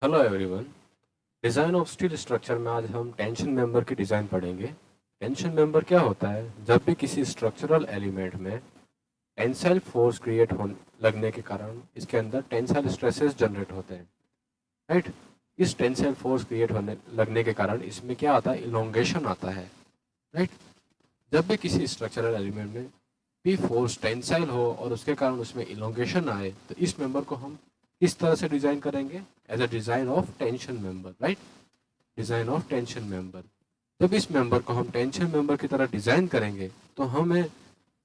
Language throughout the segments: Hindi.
Hello everyone. Design of steel structure में आज हम टेंशन मेंबर की डिज़ाइन पढ़ेंगे। टेंशन मेंबर क्या होता है? जब भी किसी स्ट्रक्चरल एलिमेंट में टेंसाइल फोर्स क्रिएट होने लगने के कारण इसके अंदर टेंसाइल स्ट्रेसेस जनरेट होते हैं, राइट। इस टेंसाइल फोर्स क्रिएट होने लगने के कारण इसमें क्या आता है? इलोंगेशन आता है, राइट। जब भी किसी स्ट्रक्चरल एलिमेंट में पी फोर्स टेंसाइल हो और उसके कारण उसमें इलोंगेशन आए तो इस मेंबर को हम किस तरह से डिजाइन करेंगे? As a design of tension member, right. Design of tension member. जब इस मेंबर को हम टेंशन मेंबर की तरह डिजाइन करेंगे तो हमें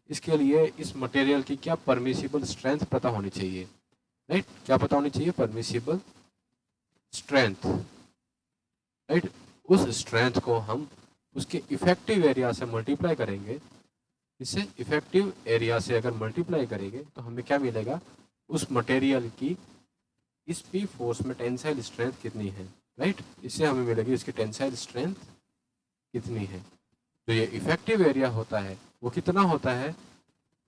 इसके लिए इस मटेरियल की क्या परमिसिबल स्ट्रेंथ पता होनी चाहिए, राइट। क्या पता होनी चाहिए? Permissible strength, right. उस स्ट्रेंथ को हम उसके इफेक्टिव एरिया से मल्टीप्लाई करेंगे। इसे इफेक्टिव एरिया से अगर मल्टीप्लाई करेंगे तो हमें क्या मिलेगा? उस मटेरियल की इस पी फोर्स में टेंसाइल स्ट्रेंथ कितनी है, राइट। इससे हमें मिलेगी इसकी टेंसाइल स्ट्रेंथ कितनी है। तो ये इफेक्टिव एरिया होता है वो कितना होता है?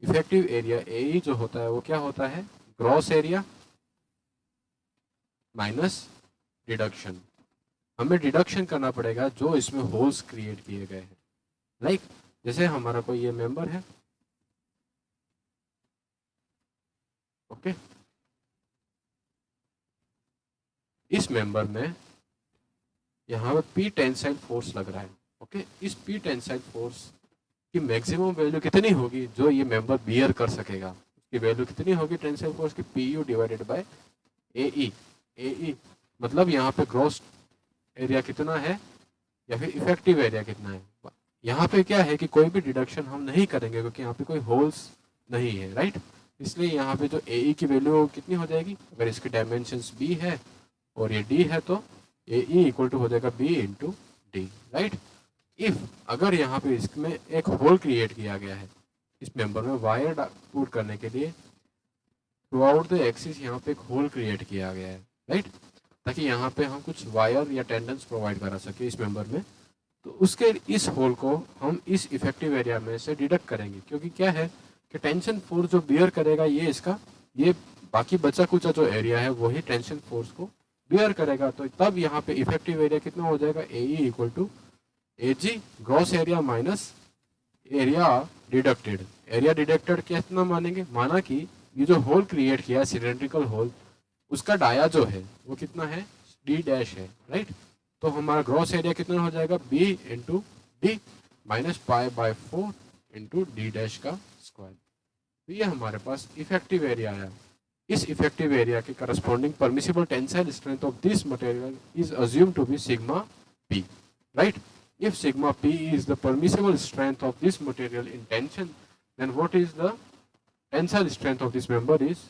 इफेक्टिव एरिया ए जो होता है वो क्या होता है? Gross area minus deduction. हमें डिडक्शन करना पड़ेगा जो इसमें होल्स क्रिएट किए गए हैं, लाइक जैसे हमारा कोई ये मेंबर है, ओके। इस मेंबर में यहाँ पे पी टेंसाइल फोर्स लग रहा है, ओके। इस पी टेंसाइल फोर्स की मैक्सिमम वैल्यू कितनी होगी जो ये मेंबर बियर कर सकेगा? उसकी वैल्यू कितनी होगी टेंसाइल फोर्स की? पी यू डिवाइडेड बाय ए ई। ए ई मतलब यहाँ पे ग्रॉस एरिया कितना है या फिर इफेक्टिव एरिया कितना है। यहाँ पे क्या है कि कोई भी डिडक्शन हम नहीं करेंगे क्योंकि यहाँ पे कोई होल्स नहीं है, राइट। इसलिए यहाँ पे जो ए की वैल्यू कितनी हो जाएगी? अगर इसकी डायमेंशंस बी है और ये डी है तो ए इक्वल टू हो जाएगा B into D, right. If अगर यहाँ पे इसमें एक होल क्रिएट किया गया है इस मेंबर में वायर पुट करने के लिए, थ्रू आउट द एक्सिस यहाँ पे एक होल क्रिएट किया गया है, राइट, ताकि यहाँ पे हम कुछ वायर या टेंडन्स प्रोवाइड करा सके इस मेंबर में। तो उसके इस होल को हम इस इफेक्टिव एरिया में से डिडक्ट करेंगे क्योंकि क्या है कि टेंशन फोर्स जो बियर करेगा ये बाकी बचा कुचा जो एरिया है वही टेंशन फोर्स को बियर करेगा। तो तब यहाँ पे इफेक्टिव एरिया कितना हो जाएगा? A equal to A G gross area minus area deducted. Area deducted कितना मानेंगे? माना कि ये जो होल क्रिएट किया सिलेंड्रिकल होल उसका डाया जो है वो कितना है? डी डैश है, राइट। तो हमारा ग्रॉस एरिया कितना हो जाएगा? B into D minus pi by 4 into D dash का स्क्वायर। तो ये हमारे पास इफेक्टिव एरिया आया। इस इफेक्टिव एरिया के corresponding permissible tensile strength of this material is assume to be sigma P, right. If sigma p is the permissible strength of this material in tension, then what is the tensile strength of this member? Is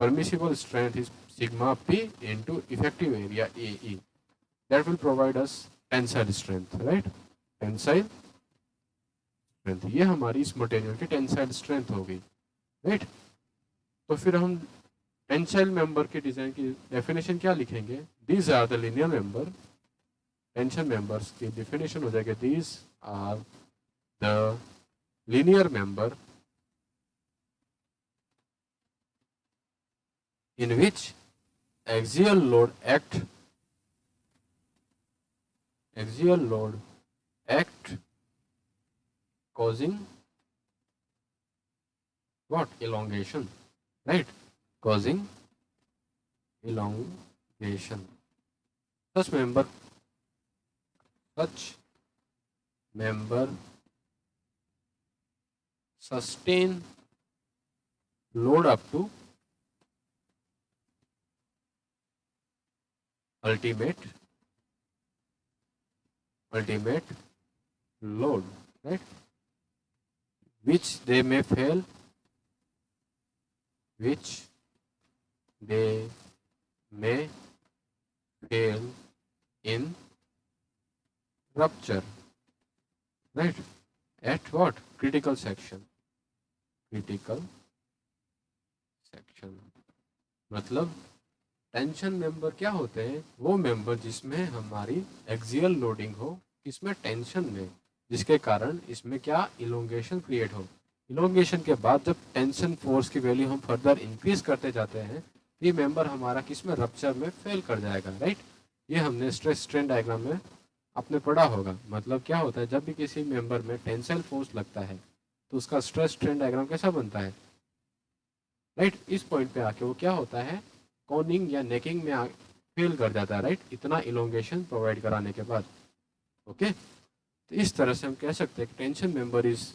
permissible strength is sigma p into effective area AE. That will provide us tensile strength, right? Tensile strength ये हमारी इस मटेरियल की टेंसाइल स्ट्रेंथ होगी, राइट। तो फिर हम टेंसाइल मेंबर के डिजाइन की डेफिनेशन क्या लिखेंगे? These are the linear member. Tension members की डेफिनेशन हो जाएगी these are the linear member in which axial load act causing what? Elongation, right? Causing elongation. Such member sustain load up to ultimate load, right, which they may fail in rupture, right, at what? critical section मतलब टेंशन मेंबर क्या होते हैं? वो मेंबर जिसमें हमारी एक्सियल लोडिंग हो, इसमें टेंशन में, जिसके कारण इसमें क्या? इलोंगेशन क्रिएट हो। इलोंगेशन के बाद जब टेंशन फोर्स की वैल्यू हम फर्दर इंक्रीज करते जाते हैं ये मेंबर हमारा किसमें रप्चर में फेल कर जाएगा, राइट। ये हमने स्ट्रेस स्ट्रेन डायग्राम में आपने पढ़ा होगा। मतलब क्या होता है, जब भी किसी मेंबर में टेंसाइल फोर्स लगता है तो उसका स्ट्रेस स्ट्रेन डायग्राम कैसा बनता है, राइट। इस पॉइंट पे आके वो क्या होता है, कॉनिंग या नेकिंग में फेल कर जाता है, राइट, इतना इलोंगेशन प्रोवाइड कराने के बाद। ओके, तो इस तरह से हम कह सकते हैं कि tension member is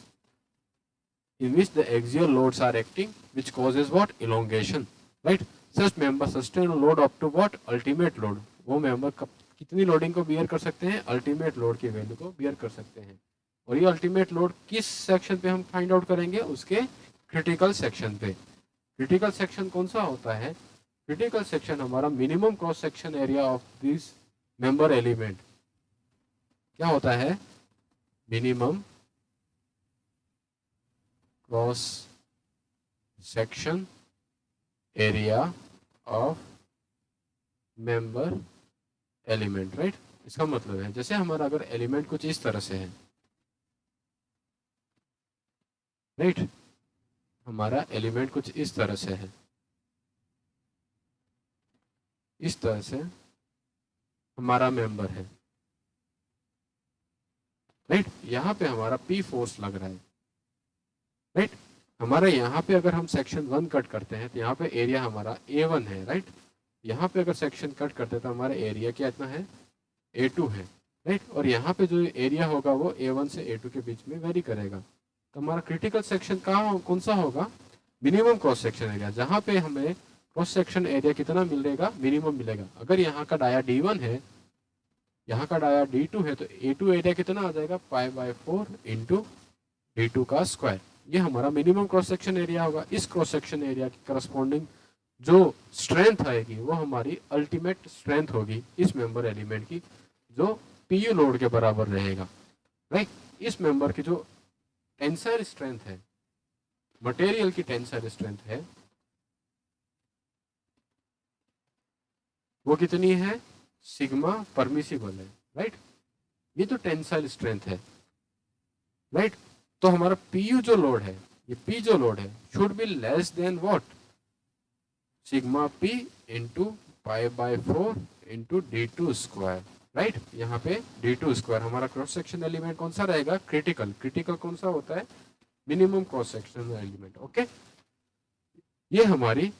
in which the axial loads are acting, which causes what, elongation, right. Such member sustain load up to what, ultimate load. वो मेंबर कितनी लोडिंग को बियर कर सकते हैं, अल्टीमेट लोड की वैल्यू को बियर कर सकते हैं। और ये अल्टीमेट लोड किस सेक्शन पे हम फाइंड आउट करेंगे, उसके क्रिटिकल सेक्शन पे। क्रिटिकल सेक्शन कौन सा होता है, क्रिटिकल सेक्शन हमारा minimum cross section area of this member element क्या होता है, minimum cross section area of member element, right. इसका मतलब है जैसे हमारा अगर एलिमेंट कुछ इस तरह से है, राइट, हमारा एलिमेंट कुछ इस तरह से है, इस तरह से हमारा मेंबर है, राइट। यहाँ पे हमारा पी फोर्स लग रहा है, राइट। हमारा यहाँ पे अगर हम सेक्शन 1 कट करते हैं तो यहाँ पे एरिया हमारा A1 है, राइट। यहाँ पे अगर सेक्शन कट करते हैं तो हमारा एरिया क्या इतना है, A2 है, राइट। और यहाँ पे जो एरिया होगा वो A1 से A2 के बीच में वेरी करेगा। तो हमारा क्रिटिकल सेक्शन कहाँ कौन सा होगा, मिनिमम क्रॉस सेक्शन एरिया, जहाँ पे हमें क्रॉस सेक्शन एरिया कितना मिलेगा, मिनिमम मिलेगा। अगर यहाँ का डाया D1 है, यहाँ का डाया D2 है, तो A2 एरिया कितना आ जाएगा, π/4 इंटू D2 का स्क्वायर। ये हमारा मिनिमम क्रॉस सेक्शन एरिया होगा। इस क्रॉस सेक्शन एरिया की करस्पॉन्डिंग जो स्ट्रेंथ आएगी वो हमारी अल्टीमेट स्ट्रेंथ होगी इस मेंबर एलिमेंट की, जो पीयू लोड के बराबर रहेगा, राइट। इस मेंबर की जो टेंसाइल स्ट्रेंथ है, मटेरियल की टेंसाइल स्ट्रेंथ है, वो कितनी है, सिग्मा परमिसिबल है, राइट। ये तो टेंसाइल स्ट्रेंथ है, राइट। तो हमारा पीयू जो लोड है, ये पी जो लोड है, should be less than what, sigma P into π/4 into D2 square, right. यहाँ पे D2 स्क्वायर हमारा क्रॉस सेक्शन एलिमेंट कौन सा रहेगा, क्रिटिकल। क्रिटिकल कौन सा होता है, minimum cross section element, okay. ये हमारी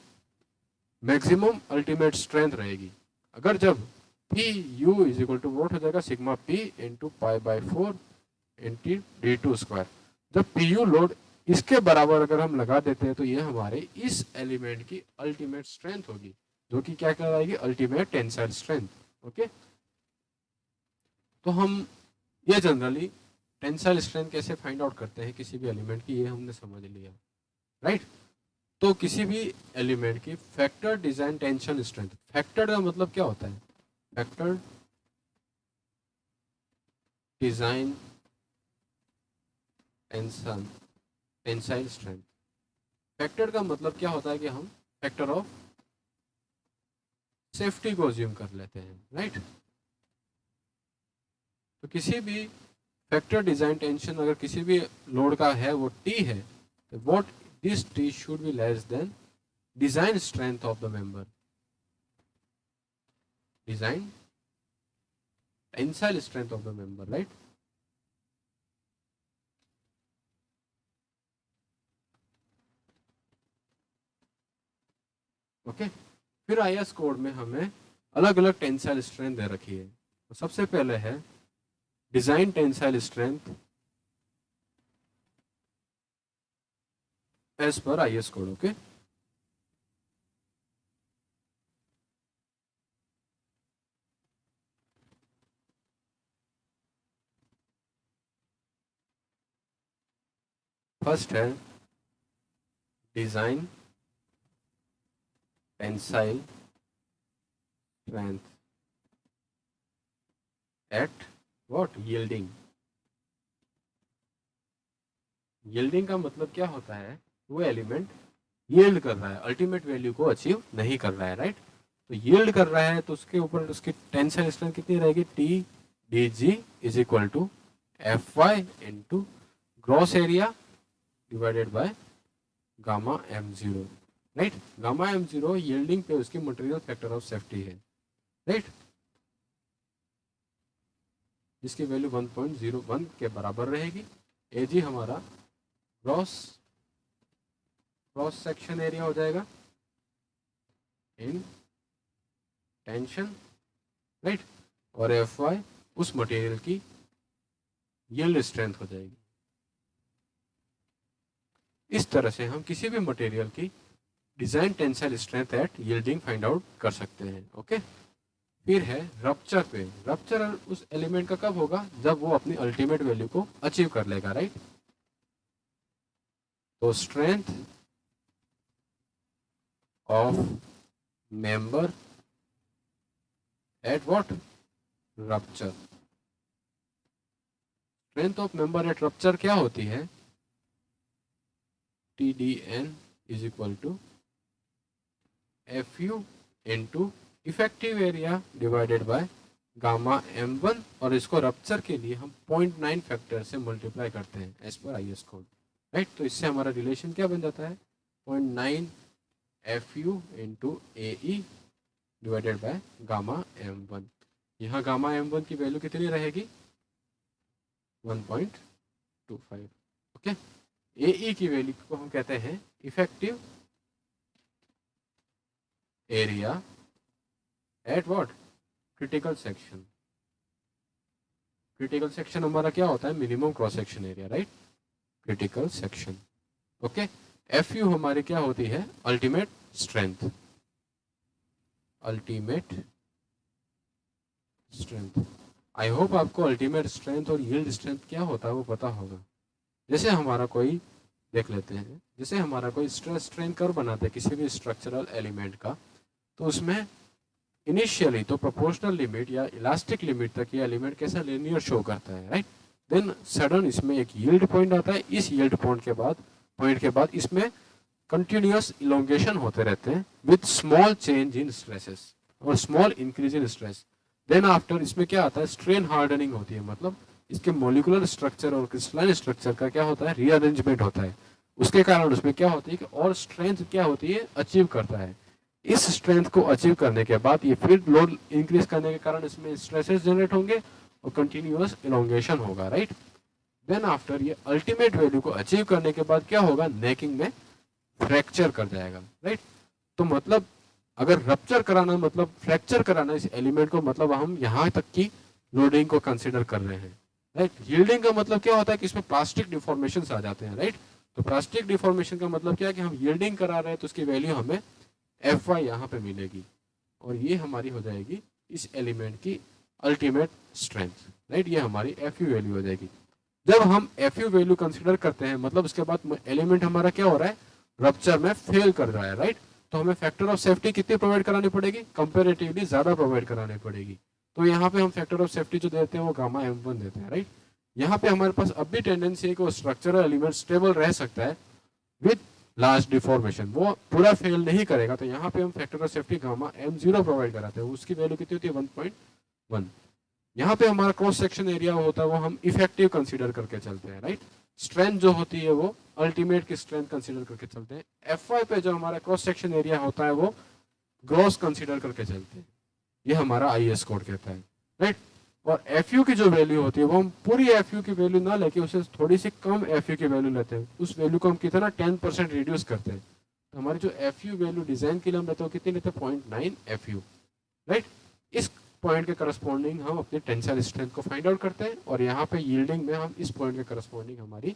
मैक्सिमम अल्टीमेट स्ट्रेंथ रहेगी। अगर जब P U is equal to what हो जाएगा, sigma P into π/4 into D2 square. जब पी यू लोड इसके बराबर अगर हम लगा देते हैं तो ये हमारे इस एलिमेंट की अल्टीमेट स्ट्रेंथ होगी, जो कि क्या कहलाएगी, अल्टीमेट टेंसाइल स्ट्रेंथ, ओके। तो हम ये जनरली टेंसाइल स्ट्रेंथ कैसे फाइंड आउट करते हैं किसी भी एलिमेंट की, ये हमने समझ लिया, राइट। तो किसी भी एलिमेंट की factor design tension strength, factor का मतलब क्या होता है, factor design tension tensile strength. Factor का मतलब क्या होता है कि हम फैक्टर ऑफ सेफ्टी को अज्यूम कर लेते हैं, राइट। तो किसी भी फैक्टर डिजाइन टेंशन अगर किसी भी लोड का है वो T है, तो what this T should be less then design strength of the member, design tensile strength of the member, right. Okay, फिर IS कोड में हमें अलग अलग टेंसाइल स्ट्रेंथ दे रखी है। तो सबसे पहले है design tensile strength as per IS code, okay. First है design tensile strength at what, yielding. Yielding का मतलब क्या होता है, वो एलिमेंट यील्ड कर रहा है, अल्टीमेट वैल्यू को अचीव नहीं कर रहा है, राइट। तो यील्ड कर रहा है तो उसके ऊपर उसकी टेंसाइल स्ट्रेंथ कितनी रहेगी, TdG is equal to Fy into gross area divided by gamma m0, राइट। गामा m0 यील्डिंग पे उसकी मटेरियल फैक्टर ऑफ सेफ्टी है, राइट, जिसकी वैल्यू 1.01 के बराबर रहेगी। Ag हमारा क्रॉस सेक्शन एरिया हो जाएगा इन टेंशन, राइट, और Fy उस मटेरियल की यील्ड स्ट्रेंथ हो जाएगी। इस तरह से हम किसी भी मटेरियल की design tensile strength eight yielding find out कर सकते हैं। ओके, फिर है रप्चर पे। रप्चर उस एलिमेंट का कब होगा, जब वो अपनी अल्टीमेट वैल्यू को अचीव कर लेगा, राइट। तो strength of member at what, rupture. Strength of member at rupture क्या होती है, TDN is equal to FU into effective area divided by gamma m1, और इसको रप्चर के लिए हम 0.9 फैक्टर से मल्टीप्लाई करते हैं as per IS code, right. तो इससे हमारा रिलेशन क्या बन जाता है, 0.9 FU into AE divided by gamma m1। यहाँ गामा m1 की वैल्यू कितनी रहेगी, 1.25। ओके, AE की वैल्यू को हम कहते हैं effective area at what, critical section. Critical section हमारा क्या होता है, minimum cross section area, right, critical section. Okay, FU हमारी क्या होती है, ultimate strength, ultimate strength. I hope आपको अल्टीमेट स्ट्रेंथ और यील्ड स्ट्रेंथ क्या होता है वो पता होगा। जैसे हमारा कोई, देख लेते हैं, जैसे हमारा कोई स्ट्रेस स्ट्रेन कर्व बनाते हैं किसी भी स्ट्रक्चरल एलिमेंट का, तो उसमें इनिशियली तो प्रोपोर्शनल लिमिट या इलास्टिक लिमिट तक ये एलिमेंट कैसा लीनियर शो करता है, राइट। देन सडन इसमें एक यील्ड पॉइंट आता है, इस यील्ड पॉइंट के बाद इसमें कंटिन्यूअस इलोंगेशन होते रहते हैं with small change in stresses और small increase in stress. Then after इसमें क्या आता है, स्ट्रेन हार्डनिंग होती है, मतलब इसके मॉलिक्यूलर स्ट्रक्चर और क्रिस्टलाइन स्ट्रक्चर का क्या होता है, रीअरेंजमेंट होता है। उसके कारण उसमें क्या होती है कि और स्ट्रेंथ क्या होती है, अचीव करता है। इस स्ट्रेंथ को अचीव करने के बाद ये फिर लोड इंक्रीज करने के कारण इसमें स्ट्रेसेस जनरेट होंगे और कंटिन्यूअस इलोंगेशन होगा, राइट। देन आफ्टर ये अल्टीमेट वैल्यू को अचीव करने के बाद क्या होगा, नेकिंग में फ्रैक्चर कर जाएगा, राइट। तो मतलब अगर रप्चर कराना मतलब फ्रैक्चर कराना इस एलिमेंट को, मतलब हम यहाँ तक की लोडिंग को कंसिडर कर रहे हैं, राइट। यील्डिंग का मतलब क्या होता है कि इसमें प्लास्टिक डिफॉर्मेशन आ जाते हैं, राइट। तो प्लास्टिक डिफॉर्मेशन का मतलब क्या है कि हम यील्डिंग करा रहे हैं तो उसकी वैल्यू हमें Fy यहाँ पे मिलेगी और ये हमारी हो जाएगी इस एलिमेंट की अल्टीमेट स्ट्रेंथ, राइट। ये हमारी FU वैल्यू हो जाएगी। जब हम FU वैल्यू कंसिडर करते हैं मतलब उसके बाद एलिमेंट हमारा क्या हो रहा है, रप्चर में फेल कर रहा है, राइट। तो हमें फैक्टर ऑफ सेफ्टी कितनी प्रोवाइड करानी पड़ेगी, कंपेरेटिवली ज्यादा प्रोवाइड करानी पड़ेगी। तो यहाँ पे हम फैक्टर ऑफ सेफ्टी जो देते हैं वो गामा m1 देते हैं, राइट। यहाँ पे हमारे पास अब भी टेंडेंसी है कि वो स्ट्रक्चरल एलिमेंट स्टेबल रह सकता है विद लार्ज डिफॉर्मेशन, वो पूरा फेल नहीं करेगा। तो यहाँ पे हम factor of safety gamma m0 provide कराते हैं, उसकी वैल्यू कितनी होती है, 1.1। यहाँ पे हमारा क्रॉस सेक्शन एरिया होता है वो हम इफेक्टिव कंसीडर करके चलते हैं, राइट। स्ट्रेंथ जो होती है वो अल्टीमेट की स्ट्रेंथ कंसीडर करके चलते हैं। Fy पे जो हमारा क्रॉस सेक्शन एरिया होता है वो ग्रॉस कंसीडर करके चलते हैं, ये हमारा IS कोड कहता है, राइट। और FU की जो वैल्यू होती है वो हम पूरी FU की वैल्यू ना लेके उससे थोड़ी सी कम FU की वैल्यू लेते हैं, उस वैल्यू को हम कितना 10% रिड्यूस करते हैं। तो हमारी जो FU वैल्यू डिजाइन के लिए हम लेते हैं कितनी लेते हैं, 0.9 FU, राइट। इस पॉइंट के करस्पॉन्डिंग हम अपनी टेंसाइल स्ट्रेंथ को फाइंड आउट करते हैं और यहाँ पे यील्डिंग में हम इस पॉइंट के करस्पॉन्डिंग हमारी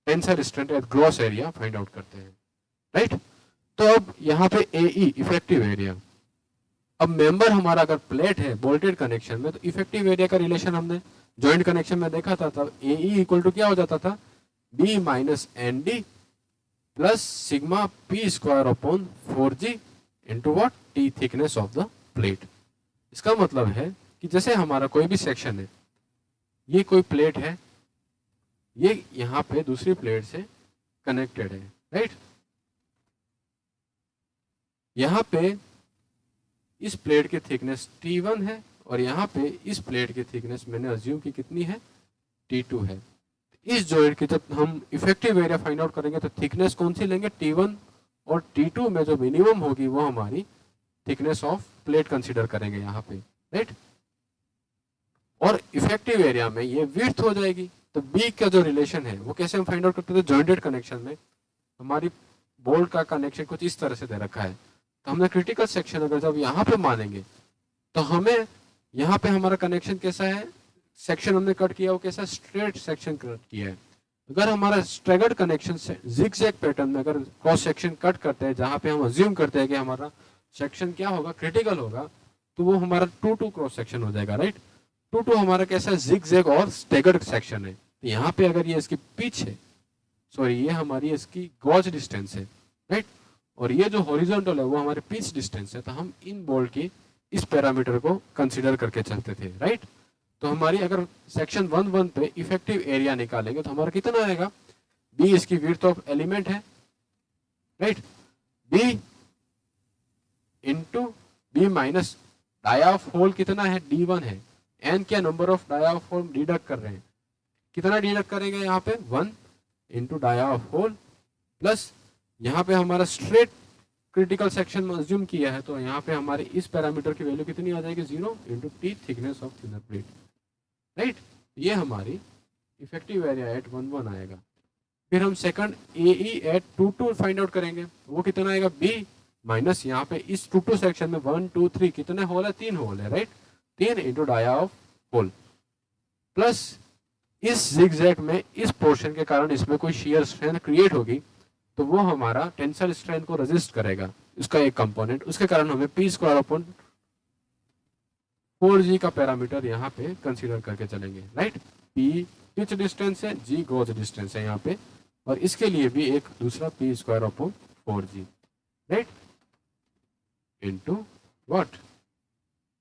tensile strength eight gross area find out करते हैं, राइट। तो अब यहाँ पे AE इफेक्टिव एरिया, अब मेंबर हमारा अगर प्लेट है बोल्टेड कनेक्शन में तो इफेक्टिव एरिया का रिलेशन हमने जॉइंट कनेक्शन में देखा था, तब AE इक्वल टू क्या हो जाता था, B minus ND plus sigma P square upon 4G into what, T thickness of the plate. इसका मतलब है कि जैसे हमारा कोई भी सेक्शन है, ये कोई प्लेट है, ये यहाँ पे दूसरी प्लेट से कनेक्टेड है, राइट। यहाँ पे इस प्लेट की थिकनेस T1 है और यहाँ पे इस प्लेट की थिकनेस मैंने अज्यूम की कितनी है, T2 है। इस जॉइंट की जब हम इफेक्टिव एरिया फाइंड आउट करेंगे तो थिकनेस कौन सी लेंगे, T1 और T2 में जो मिनिमम होगी वो हमारी थिकनेस ऑफ प्लेट कंसीडर करेंगे यहाँ पे, राइट। और इफेक्टिव एरिया में ये विड्थ हो जाएगी। तो बी का जो रिलेशन है वो कैसे हम फाइंड आउट करते थे, जॉइंटेड कनेक्शन में हमारी बोल्ट का कनेक्शन कुछ इस तरह से दे रखा है, तो हमने क्रिटिकल सेक्शन अगर जब यहाँ पे मानेंगे तो हमें यहाँ पे हमारा कनेक्शन कैसा है, सेक्शन हमने कट किया वो कैसा स्ट्रेट सेक्शन कट किया है। अगर हमारा स्ट्रेगर्ड कनेक्शन से जिगजैग पैटर्न में अगर क्रॉस सेक्शन कट करते हैं जहाँ पे हम अज्यूम करते हैं कि हमारा सेक्शन क्या होगा, क्रिटिकल होगा, तो वो हमारा 2-2 क्रॉस सेक्शन हो जाएगा, राइट। 2-2 हमारा कैसा है, जिगजैग और स्टेगर्ड सेक्शन है। तो यहाँ पे अगर ये इसकी पिच है, सॉरी ये हमारी इसकी गॉज डिस्टेंस है, राइट, और ये जो हॉरिजॉन्टल है वो हमारे पिच डिस्टेंस है, तो हम इन बोल्ट की इस पैरामीटर को कंसीडर करके चलते थे, राइट। तो हमारी अगर सेक्शन 1-1 पे इफेक्टिव एरिया निकालेंगे तो हमारा कितना आएगा, बी इसकी विड्थ ऑफ एलिमेंट है, right, B into B minus dia of hole कितना है, D1 है, एन क्या number of dia of hole deduct कर रहे हैं, कितना डिडक्ट करेंगे यहाँ पे 1 into dia of hole plus यहाँ पे हमारा स्ट्रेट क्रिटिकल सेक्शन में अज्यूम किया है, तो यहाँ पे हमारे इस पैरामीटर की वैल्यू कितनी आ जाएगी, 0 into T thickness of thinner plate, right. ये हमारी इफेक्टिव एरिया एट 1-1 आएगा। फिर हम second AE at 2-2 find out करेंगे, वो कितना आएगा, B माइनस यहाँ पे इस 2-2 सेक्शन में 1, 2, 3 कितने होल है, 3 होल है, right, 3 into dia of hole plus इस जिगजैग में इस पोर्शन के कारण इसमें कोई शियर स्ट्रेंथ क्रिएट होगी, तो वो हमारा टेंसाइल स्ट्रेंथ को रेजिस्ट करेगा, इसका एक कंपोनेंट, उसके कारण हमें P स्क्वायर अपॉन 4G का पैरामीटर यहाँ पे कंसीडर करके चलेंगे, राइट। P पिच डिस्टेंस है, G गॉज डिस्टेंस है यहाँ पे, और इसके लिए भी एक दूसरा P square upon 4G, right, into what,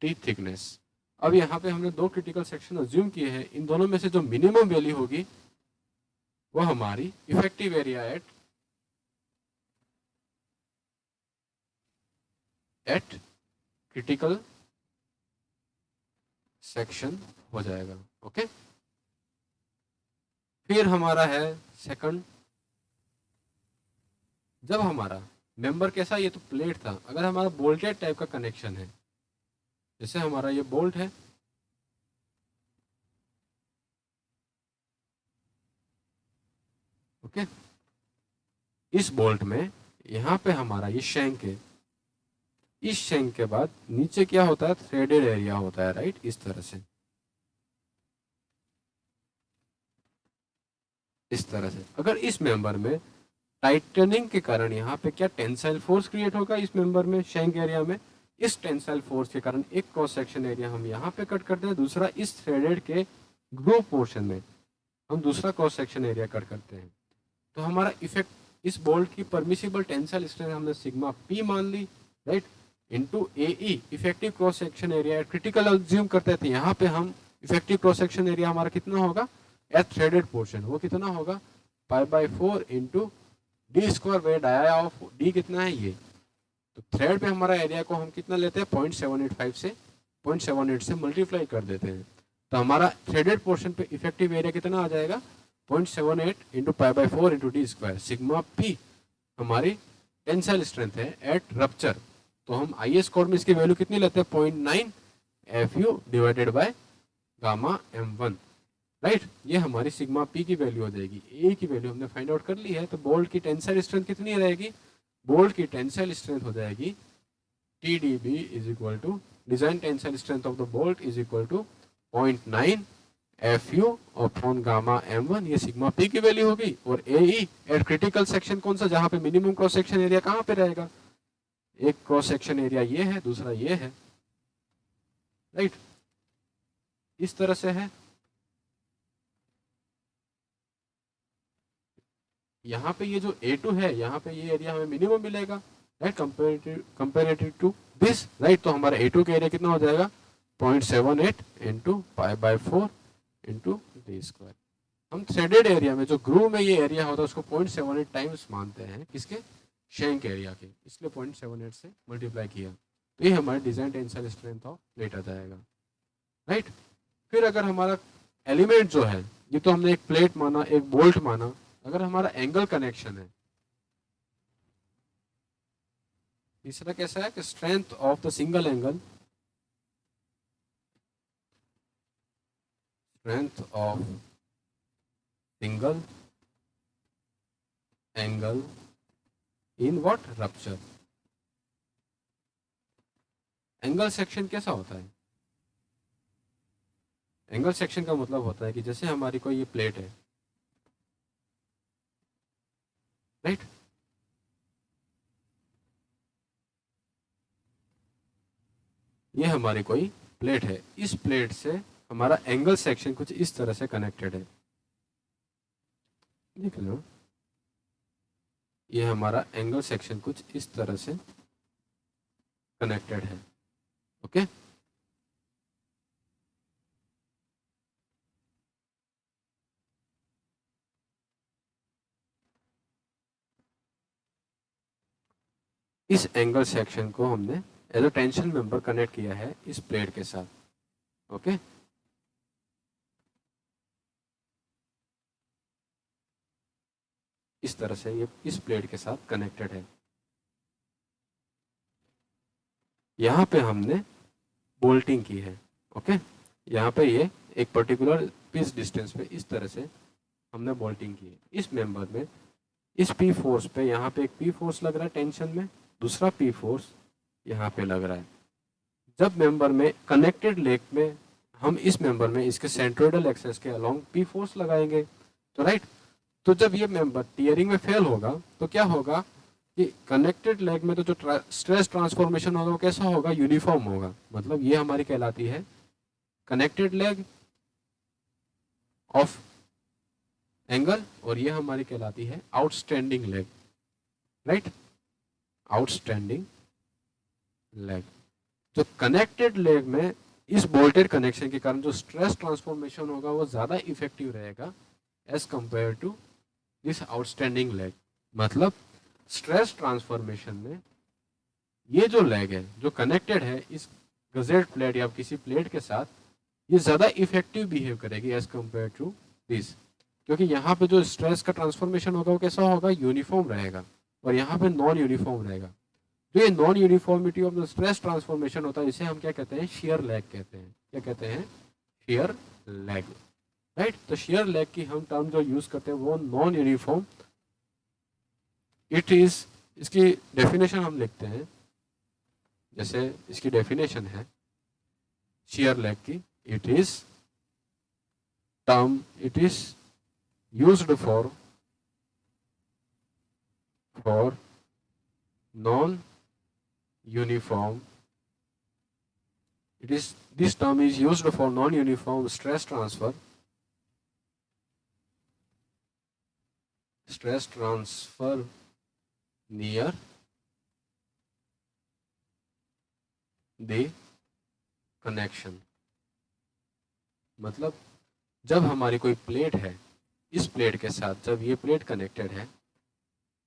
T thickness. अब यहाँ पे हमने दो क्रिटिकल सेक्शन अज्यूम किए हैं, इन दोनों में से जो मिनिमम वैल्यू होगी वो हमारी effective area eight critical section हो जाएगा, ओके। फिर हमारा है सेकंड, जब हमारा मेंबर कैसा, ये तो प्लेट था, अगर हमारा बोल्टेड टाइप का कनेक्शन है, जैसे हमारा ये बोल्ट है, ओके, इस बोल्ट में यहाँ पे हमारा ये शैंक है, इस शैंक के बाद नीचे क्या होता है, थ्रेडेड एरिया होता है, राइट, इस तरह से, इस तरह से। अगर इस मेंबर में टाइटनिंग के कारण यहाँ पे क्या टेंसाइल फोर्स क्रिएट होगा इस मेंबर में, शैंक एरिया में, इस टेंसाइल फोर्स के कारण एक क्रॉस सेक्शन एरिया हम यहाँ पे कट करते हैं, दूसरा इस थ्रेडेड के ग्रूव पोर्शन में हम दूसरा क्रॉस सेक्शन एरिया कट करते हैं। तो हमारा इफेक्ट, इस बोल्ट की परमिसिबल टेंसाइल स्ट्रेंथ हमने सिग्मा P मान ली, right, into AE effective cross section area critical assume करते थे, यहाँ पे हम इफेक्टिव क्रॉस सेक्शन एरिया हमारा कितना होगा एट थ्रेडेड पोर्शन, वो कितना होगा π/4 into D square by dia of D कितना है ये, तो थ्रेड पे हमारा एरिया को हम कितना लेते हैं 0.785 से 0.78 से मल्टीप्लाई कर देते हैं, तो हमारा थ्रेडेड पोर्शन पे इफेक्टिव एरिया कितना आ जाएगा 0.78 into π/4 into D square, sigma P हमारी टेंसाइल स्ट्रेंथ है एट रप्चर, तो हम IS कोड में इसकी वैल्यू कितनी लेते हैं 0.9 FU divided by gamma M1, right, ये हमारी सिग्मा P की वैल्यू हो जाएगी। A की वैल्यू हमने फाइंड आउट कर ली है, तो बोल्ट की टेंसाइल स्ट्रेंथ कितनी रहेगी, बोल्ट की टेंसाइल स्ट्रेंथ हो जाएगी TDB is equal to design tensile strength of the bolt is equal to 0.9 FU upon gamma M1, ये सिग्मा P की वैल्यू होगी। और AE एट क्रिटिकल सेक्शन कौन सा, जहां पे मिनिमम क्रॉस सेक्शन एरिया कहां पे रहेगा, एक क्रॉस सेक्शन एरिया ये है, दूसरा ये है, राइट, इस तरह से है। यहाँ पे ये जो A2 है, यहाँ पे ये एरिया हमें मिनिमम मिलेगा, right, comparative to this, right, तो हमारा A2 का एरिया कितना हो जाएगा 0.78 इंटू π/4 इंटू डी स्क्वायर। हम थ्रेडेड एरिया में जो ग्रूव में ये एरिया होता है उसको 0.78 टाइम्स मानते हैं, किसके, शैंक एरिया के, इसलिए 0.78 से मल्टीप्लाई किया, तो ये हमारे design tensile strength of plate आ जाएगा, राइट। फिर अगर हमारा एलिमेंट जो है, ये तो हमने एक प्लेट माना, एक बोल्ट माना, अगर हमारा एंगल कनेक्शन है, तीसरा कैसा है कि strength of the single angle, strength of single angle in what rupture. Angle section कैसा होता है? एंगल सेक्शन का मतलब होता है कि जैसे हमारी कोई ये प्लेट है, राइट, ये हमारी कोई प्लेट है, इस प्लेट से हमारा एंगल सेक्शन कुछ इस तरह से कनेक्टेड है, देख लो, ये हमारा एंगल सेक्शन कुछ इस तरह से कनेक्टेड है, ओके। इस एंगल सेक्शन को हमने as a tension member connect किया है इस प्लेट के साथ, ओके। इस तरह से ये इस प्लेट के साथ कनेक्टेड है। यहाँ पे हमने बोल्टिंग की है, ओके। यहाँ पे ये एक पर्टिकुलर पीस डिस्टेंस पे इस तरह से हमने बोल्टिंग की है। इस मेंबर में इस पी फोर्स पे, यहाँ पे एक पी फोर्स लग रहा है टेंशन में, दूसरा पी फोर्स यहाँ पे लग रहा है। जब मेंबर में कनेक्टेड लेग में हम इस मेंबर में इसके सेंट्रोइडल एक्सेस के अलोंग पी फोर्स लगाएंगे, तो राइट, तो जब ये मेंबर टीयरिंग में फेल होगा तो क्या होगा कि कनेक्टेड लेग में तो जो स्ट्रेस ट्रांसफॉर्मेशन होगा वो कैसा होगा, यूनिफॉर्म होगा। मतलब ये हमारी कहलाती है कनेक्टेड लेग ऑफ एंगल, और ये हमारी कहलाती है outstanding leg, right, outstanding leg. जो कनेक्टेड लेग में इस बोल्टेड कनेक्शन के कारण जो स्ट्रेस ट्रांसफॉर्मेशन होगा वो ज्यादा इफेक्टिव रहेगा as compare to this outstanding leg. मतलब स्ट्रेस ट्रांसफॉर्मेशन में ये जो लेग है जो कनेक्टेड है इस गजेट प्लेट या किसी प्लेट के साथ, ये ज्यादा इफेक्टिव बिहेव करेगी एज कंपेयर टू दिस, क्योंकि यहाँ पे जो स्ट्रेस का ट्रांसफॉर्मेशन होगा वो कैसा होगा, यूनिफॉर्म रहेगा, और यहाँ पे नॉन यूनिफॉर्म रहेगा। जो ये non uniformity of the stress transformation होता है इसे हम क्या कहते हैं, शियर लेग कहते हैं। क्या कहते हैं, शियर लेग, राइट। तो शियर लेग की हम टर्म जो यूज करते हैं वो नॉन यूनिफॉर्म, इट इज, इसकी डेफिनेशन हम लिखते हैं, जैसे इसकी डेफिनेशन है शियर लेग की, it is term, it is used for non uniform, it is, this term is used for non-uniform stress transfer near the connection। मतलब जब हमारी कोई प्लेट है, इस प्लेट के साथ जब ये प्लेट कनेक्टेड है,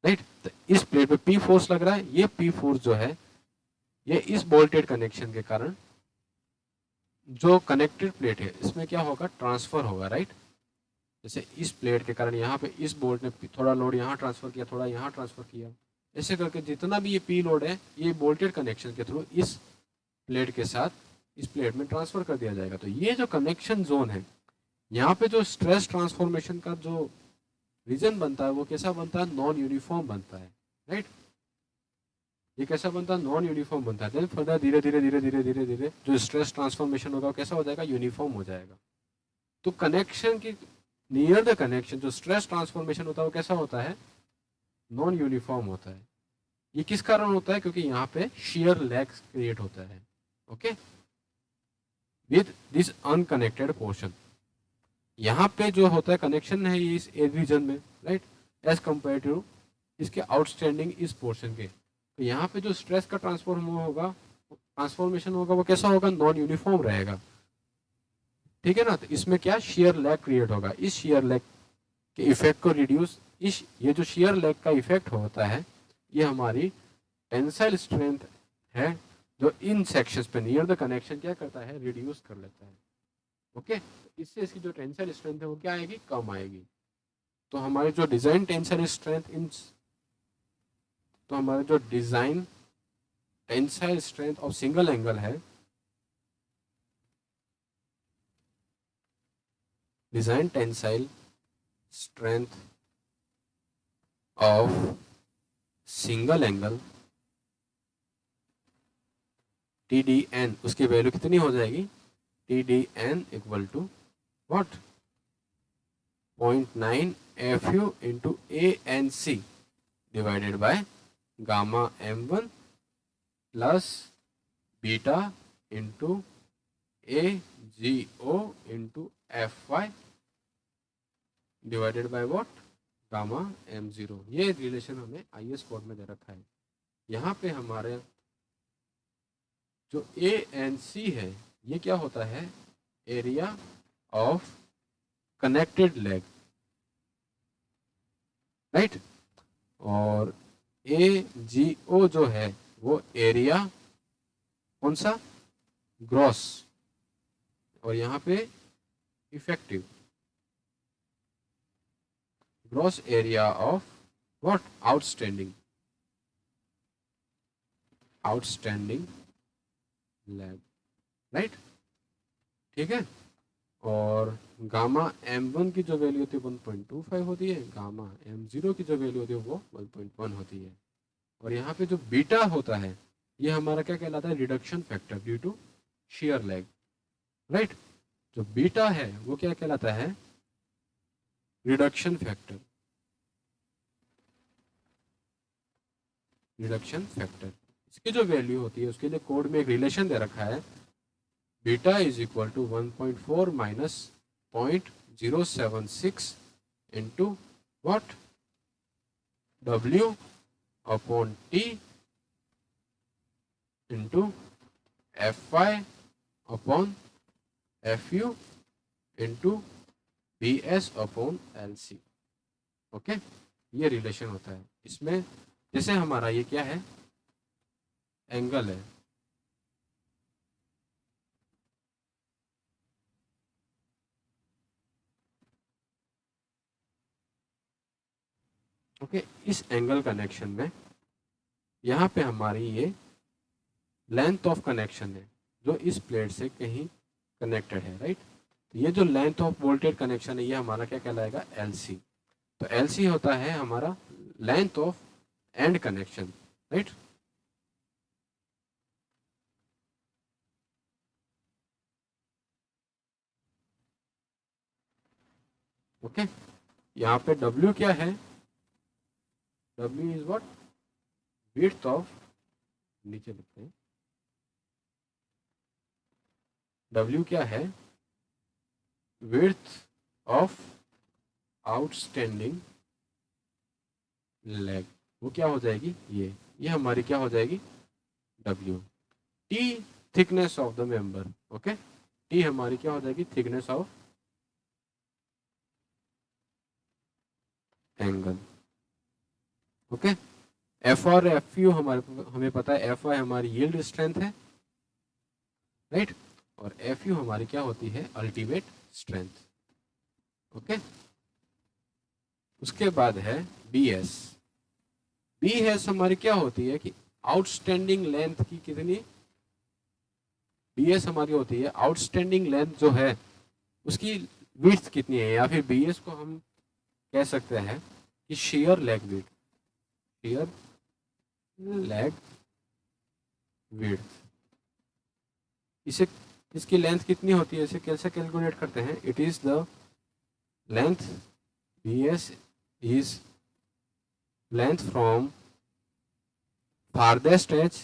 राइट, तो इस प्लेट पे पी फोर्स लग रहा है, ये पी फोर्स जो है ये इस बोल्टेड कनेक्शन के कारण जो कनेक्टेड प्लेट है इसमें क्या होगा, ट्रांसफर होगा, राइट। जैसे इस प्लेट के कारण यहाँ पे इस बोल्ट ने थोड़ा लोड यहाँ ट्रांसफर किया, थोड़ा यहाँ ट्रांसफर किया, ऐसे करके जितना भी ये पी लोड है ये बोल्टेड कनेक्शन के थ्रू इस प्लेट के साथ इस प्लेट में ट्रांसफर कर दिया जाएगा। तो ये जो कनेक्शन जोन है, यहाँ पे जो स्ट्रेस ट्रांसफॉर्मेशन का जो रीजन बनता है वो कैसा बनता है, नॉन यूनिफॉर्म बनता है, राइट। ये कैसा बनता है, नॉन यूनिफॉर्म बनता है। देन फर्दर धीरे धीरे धीरे धीरे धीरे धीरे जो स्ट्रेस ट्रांसफॉर्मेशन होगा वो कैसा हो जाएगा, यूनिफॉर्म हो जाएगा। तो कनेक्शन की नियर द कनेक्शन जो स्ट्रेस ट्रांसफॉर्मेशन होता है वो कैसा होता है, नॉन यूनिफॉर्म होता है। ये किस कारण होता है, क्योंकि यहाँ पे शियर लैग्स क्रिएट होता है, okay, with this unconnected portion. यहाँ पे जो होता है कनेक्शन है इस एज रीजन में, राइट, एज कंपेयर टू इसके आउटस्टैंडिंग इस पोर्शन के। तो यहाँ पे जो स्ट्रेस का ट्रांसफॉर्मेशन होगा वो कैसा होगा, नॉन यूनिफॉर्म रहेगा, ठीक है ना। तो इसमें क्या शियर लैग क्रिएट होगा, इस शियर लैग के इफेक्ट को रिड्यूस, इस ये जो शियर लैग का इफेक्ट होता है ये हमारी टेंसाइल स्ट्रेंथ है जो इन सेक्शंस पे नियर द कनेक्शन क्या करता है, रिड्यूस कर लेता है, ओके। इससे इसकी जो टेंसाइल स्ट्रेंथ है वो क्या आएगी, कम आएगी। तो हमारी जो डिजाइन टेंसाइल स्ट्रेंथ इन, तो हमारे जो design tensile strength of single angle है, design tensile strength of single angle TDN, उसकी वैल्यू कितनी हो जाएगी, TDN equal to what 0.9 FU into ANC divided by gamma M1 plus beta into AGO into FY divided by what gamma M0। ये रिलेशन हमें IS कोड में दे रखा है। यहाँ पे हमारे जो ANC है ये क्या होता है, area of connected leg, right, और AGO जो है वो एरिया कौन सा, ग्रॉस, और यहाँ पे effective gross area of what outstanding lag, right, ठीक है। और गामा M1 की जो वैल्यू होती है 1.25 होती है, गामा M0 की जो वैल्यू होती है वो 1.1 होती है। और यहाँ पे जो बीटा होता है ये हमारा क्या कहलाता है, reduction factor due to shear lag, right. जो बीटा है वो क्या कहलाता है, रिडक्शन फैक्टर, इसकी जो वैल्यू होती है उसके लिए कोड में एक रिलेशन दे रखा है, beta is equal to 1.4 minus 0.076 into what W upon T into FY upon FU into BS upon LC। Okay, ये रिलेशन होता है। इसमें जैसे हमारा ये क्या है, एंगल है, ओके, इस एंगल कनेक्शन में यहाँ पे हमारी ये लेंथ ऑफ कनेक्शन है जो इस प्लेट से कहीं कनेक्टेड है, राइट। तो ये जो लेंथ ऑफ वोल्टेज कनेक्शन है ये हमारा क्या कहलाएगा, LC। तो LC होता है हमारा length of and connection, right. Okay, यहाँ पे W क्या है, W is what width of, नीचे लिखते हैं, W क्या है, विड्थ ऑफ आउटस्टैंडिंग लेग, वो क्या हो जाएगी, ये हमारी क्या हो जाएगी, W। T thickness of the member, okay, T हमारी क्या हो जाएगी, thickness of angle, okay. F और FU हमें पता है, FY हमारी यील्ड स्ट्रेंथ है, राइट, और FU हमारी क्या होती है, अल्टीमेट स्ट्रेंथ, ओके। उसके बाद है BS। BS हमारी क्या होती है कि आउटस्टैंडिंग लेंथ की कितनी, BS हमारी होती है आउटस्टैंडिंग लेंथ जो है उसकी विड्थ कितनी है, या फिर BS को हम कह सकते हैं कि share leg width, share leg width. इसे, इसकी लेंथ कितनी होती है, इसे कैसे कैलकुलेट करते हैं, it is the length, BS is length from farthest edge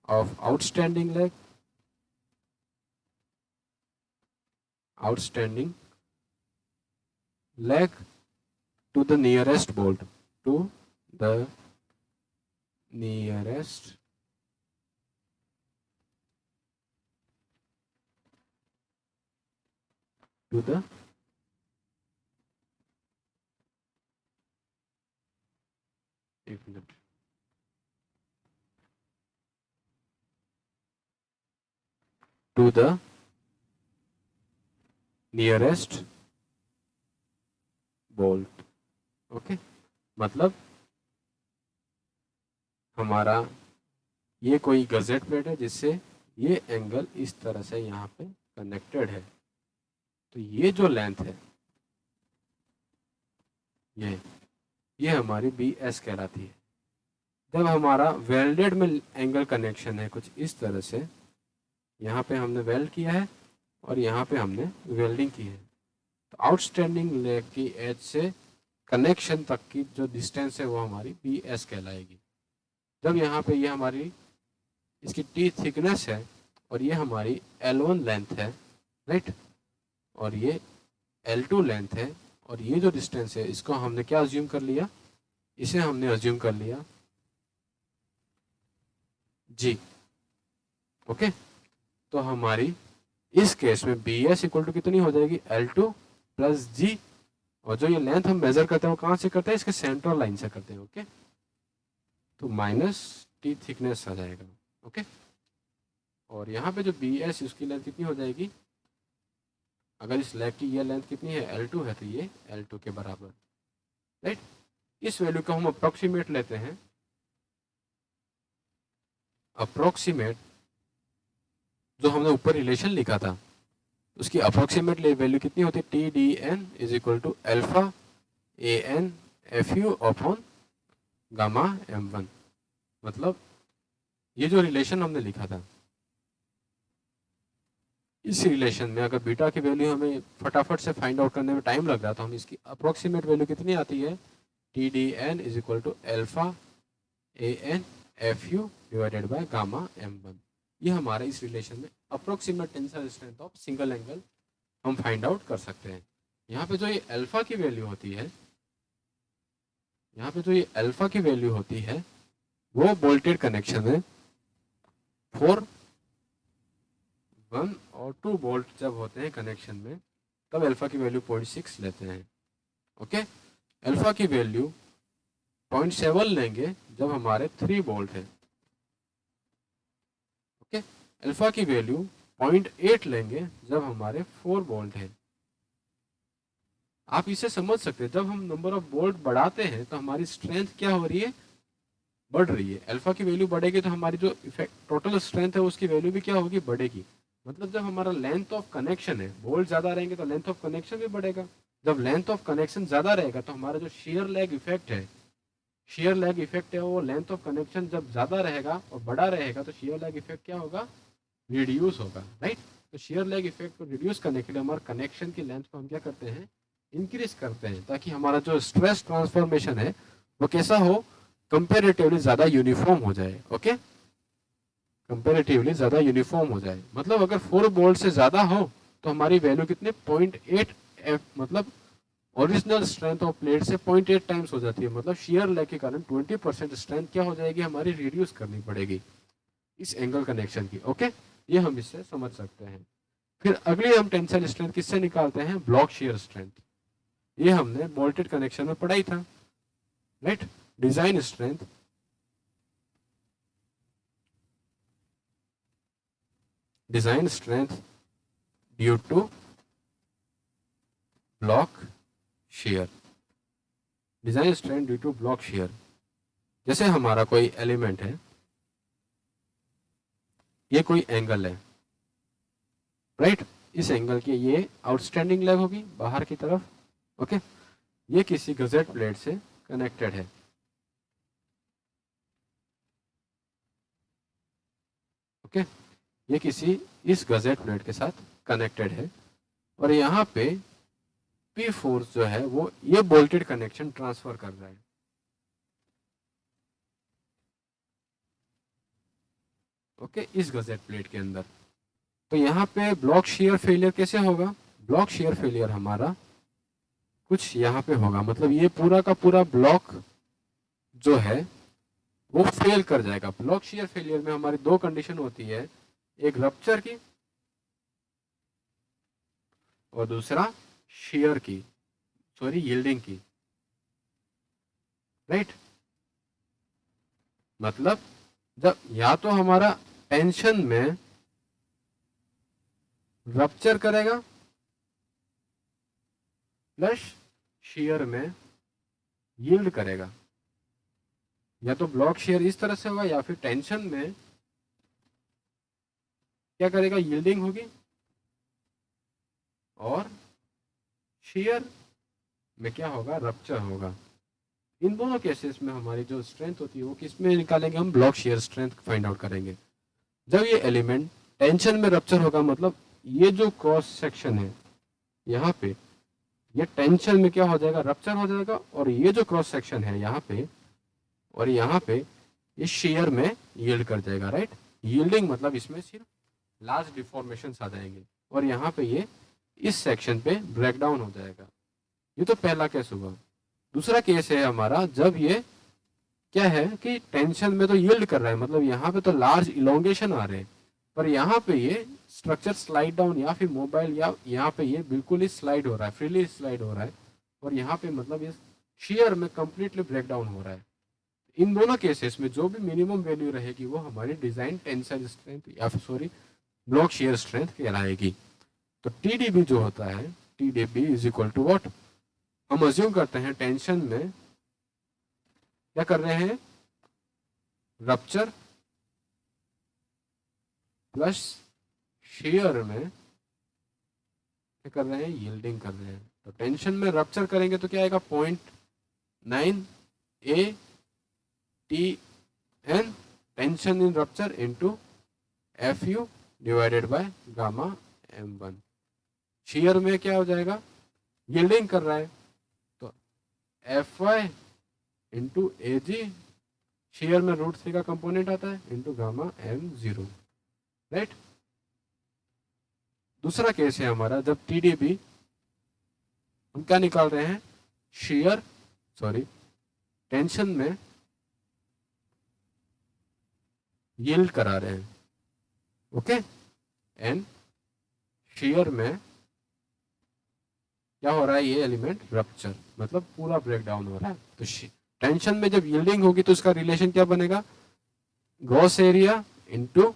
of outstanding leg to the nearest bolt, to the nearest to the एक minute, to the nearest bolt, okay. मतलब हमारा ये कोई गजेट प्लेट है जिससे ये एंगल इस तरह से यहाँ पे कनेक्टेड है। तो ये जो लेंथ है ये हमारी बी एस कहलाती है। जब हमारा वेल्डेड में एंगल कनेक्शन है कुछ इस तरह से, यहाँ पे हमने वेल्ड किया है और यहाँ पे हमने वेल्डिंग की है, तो आउटस्टैंडिंग लेग की एज से कनेक्शन तक की जो डिस्टेंस है वो हमारी बी एस कहलाएगी। जब यहाँ पे ये हमारी इसकी टी थिकनेस है और ये हमारी L1 लेंथ है, राइट, और ये L2 लेंथ है, और ये जो डिस्टेंस है इसको हमने क्या अज्यूम कर लिया, इसे हमने अज्यूम कर लिया G। ओके, तो हमारी इस केस में बी एस इक्वल टू कितनी हो जाएगी, L2 प्लस G, और जो ये लेंथ हम मेजर करते हैं वो कहाँ से करते हैं, इसके सेंट्रल लाइन से करते हैं। ओके, तो माइनस टी थिकनेस आ जाएगा। ओके, और यहाँ पे जो बी एस उसकी लेंथ कितनी हो जाएगी, अगर इस लेग की ये लेंथ कितनी है L2 है, तो ये L2 के बराबर, राइट। इस वैल्यू को हम अप्रोक्सीमेट लेते हैं, अप्रोक्सीमेट जो हमने ऊपर रिलेशन लिखा था उसकी अप्रोक्सीमेट वैल्यू कितनी होती है, T D N is equal to alpha A N F U upon gamma M1। मतलब ये जो रिलेशन हमने लिखा था, इस रिलेशन में अगर बीटा की वैल्यू हमें फटाफट से फाइंड आउट करने में टाइम लग रहा तो हम इसकी अप्रोक्सीमेट वैल्यू कितनी आती है, T D N is equal to alpha A N F U divided by gamma M1। ये हमारा इस रिलेशन में approximate tensile strength of single angle हम फाइंड आउट कर सकते हैं। यहाँ पे जो ये अल्फा की वैल्यू होती है, यहाँ पे जो ये अल्फा की वैल्यू होती है वो बोल्टेड कनेक्शन में 4, 1 और 2 बोल्ट जब होते हैं कनेक्शन में तब अल्फा की वैल्यू 0.6 लेते हैं। ओके, अल्फा की वैल्यू 0.7 लेंगे जब हमारे 3 बोल्ट है। ओके, अल्फा की वैल्यू 0.8 लेंगे जब हमारे 4 बोल्ट है। आप इसे समझ सकते हैं, जब हम नंबर ऑफ बोल्ट बढ़ाते हैं तो हमारी स्ट्रेंथ क्या हो रही है, बढ़ रही है। अल्फा की वैल्यू बढ़ेगी तो हमारी जो इफेक्ट टोटल स्ट्रेंथ है उसकी वैल्यू भी क्या होगी, बढ़ेगी। मतलब जब हमारा लेंथ ऑफ कनेक्शन है, बोल्ट ज्यादा रहेंगे तो लेंथ ऑफ कनेक्शन भी बढ़ेगा। जब लेंथ ऑफ कनेक्शन ज्यादा रहेगा तो हमारा जो शेयर लैग इफेक्ट है, शेयर लैग इफेक्ट है वो लेंथ ऑफ कनेक्शन जब ज्यादा रहेगा और बड़ा रहेगा तो शेयर लैग इफेक्ट क्या होगा, रिड्यूस होगा, राइट। तो शेयर लैग इफेक्ट को रिड्यूस करने के लिए हमारे कनेक्शन की लेंथ को हम क्या करते हैं, इंक्रीज करते हैं, ताकि हमारा जो स्ट्रेस ट्रांसफॉर्मेशन है वो कैसा हो, कंपेरेटिवली ज्यादा यूनिफॉर्म हो जाए। ओके, कंपेरेटिवली ज्यादा यूनिफॉर्म हो जाए। मतलब अगर 4 बोल्ट से ज्यादा हो तो हमारी वैल्यू कितने 0.8 एफ, मतलब ओरिजिनल स्ट्रेंथ ऑफ प्लेट से 0.8 टाइम्स हो जाती है। मतलब शेयर लैग के कारण 20% स्ट्रेंथ क्या हो जाएगी, हमारी रिड्यूस करनी पड़ेगी इस एंगल कनेक्शन की। ओके, ये हम इससे समझ सकते हैं। फिर अगली हम टेंसाइल स्ट्रेंथ किससे निकालते हैं, ब्लॉक शेयर स्ट्रेंथ। ये हमने बोल्टेड कनेक्शन में पढ़ा ही था, right. Design strength due to block shear, design strength due to block shear. जैसे हमारा कोई एलिमेंट है, ये कोई एंगल है, राइट। इस एंगल की ये आउटस्टैंडिंग लेग होगी बाहर की तरफ। ओके, ये किसी गजेट प्लेट से कनेक्टेड है। ओके, ये किसी इस गजेट प्लेट के साथ कनेक्टेड है और यहाँ पे पी फोर्स जो है वो ये बोल्टेड कनेक्शन ट्रांसफर कर रहा है। ओके, इस गजेट प्लेट के अंदर। तो यहाँ पे ब्लॉक शेयर फेलियर कैसे होगा, ब्लॉक शेयर फेलियर हमारा कुछ यहाँ पे होगा, मतलब ये पूरा का पूरा ब्लॉक जो है वो फेल कर जाएगा। ब्लॉक शेयर फेलियर में हमारी 2 कंडीशन होती है, एक रप्चर की और दूसरा शेयर की, सॉरी यील्डिंग की, राइट। मतलब जब या तो हमारा टेंशन में रप्चर करेगा प्लस शेयर में यील्ड करेगा, या तो ब्लॉक शेयर इस तरह से होगा या फिर टेंशन में क्या करेगा, यील्डिंग होगी, और शेयर में क्या होगा, रप्चर होगा। इन दोनों केसेस में हमारी जो स्ट्रेंथ होती है वो किस में निकालेंगे, हम block shear strength find out करेंगे। जब ये एलिमेंट टेंशन में रप्चर होगा, मतलब ये जो क्रॉस सेक्शन है यहाँ पे, ये टेंशन में क्या हो जाएगा, रप्चर हो जाएगा, और ये जो क्रॉस सेक्शन है यहाँ पे और यहाँ पे, ये शेयर में यील्ड कर जाएगा, राइट। यील्डिंग मतलब इसमें सिर्फ लार्ज डिफॉर्मेशन आ जाएंगे, और यहाँ पे ये इस सेक्शन पे ब्रेकडाउन हो जाएगा। ये तो पहला केस हुआ। दूसरा केस है हमारा, जब ये क्या है कि टेंशन में तो यील्ड कर रहा है, मतलब यहाँ पे तो लार्ज इलोंगेशन आ रहे हैं, पर यहाँ पे ये स्ट्रक्चर स्लाइड डाउन या फिर मोबाइल, या यहाँ पे ये बिल्कुल ही स्लाइड हो रहा है, फ्रीली स्लाइड हो रहा है, और यहाँ पे मतलब ये शेयर में कंप्लीटली ब्रेक डाउन हो रहा है। इन दोनों केसेस में जो भी मिनिमम वैल्यू रहेगी वो हमारी डिजाइन टेंसाइल स्ट्रेंथ या फिर सॉरी ब्लॉक शेयर स्ट्रेंथ कहलाएगी। तो टीडीबी जो होता है, TDB is equal to what, हम अज्यूम करते हैं टेंशन में क्या कर रहे हैं, रप्चर प्लस शेयर में क्या कर रहे हैं, यील्डिंग कर रहे हैं। तो टेंशन में रप्चर करेंगे तो क्या आएगा, 0.9 ATN tension in rupture into FU divided by gamma M1। Share में क्या हो जाएगा, यील्डिंग कर रहा है, तो FY इंटू AG, शेयर में √3 का कंपोनेंट आता है, इंटू गामा M0, राइट। दूसरा केस है हमारा, जब TDB हम क्या निकाल रहे हैं, शेयर टेंशन में यील्ड करा रहे हैं, ओके, एंड शेयर में क्या हो रहा है, ये एलिमेंट रप्चर, मतलब पूरा ब्रेकडाउन हो रहा है। तो टेंशन में जब यील्डिंग होगी तो इसका रिलेशन क्या बनेगा, gross area into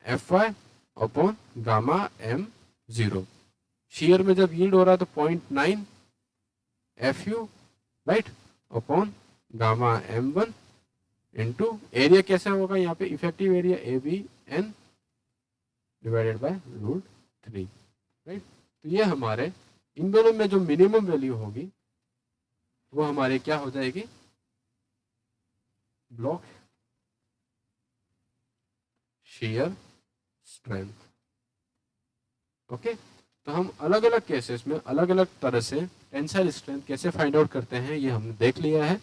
FY upon gamma M0। Share में जब यील्ड हो रहा है तो 0.9 FU, right, upon gamma M1 into area कैसे होगा, यहाँ पे effective area ABN divided by √3, right. तो ये हमारे इन दोनों में जो मिनिमम वैल्यू होगी वो हमारे क्या हो जाएगी, ब्लॉक शेयर स्ट्रेंथ, ओके। तो हम अलग अलग केसेस में अलग अलग तरह से टेंसाइल स्ट्रेंथ कैसे फाइंड आउट करते हैं ये हमने देख लिया है।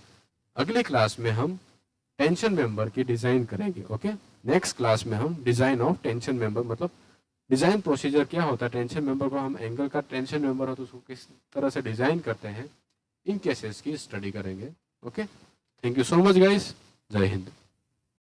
अगली क्लास में हम टेंशन मेंबर की डिजाइन करेंगे, ओके। नेक्स्ट क्लास में हम डिजाइन ऑफ टेंशन मेंबर, मतलब डिजाइन प्रोसीजर क्या होता है, टेंशन मेंबर को हम एंगल का टेंशन मेंबर हो तो उसको किस तरह से डिजाइन करते हैं, इन केसेस की स्टडी करेंगे, okay. Thank you so much guys, जय हिंद।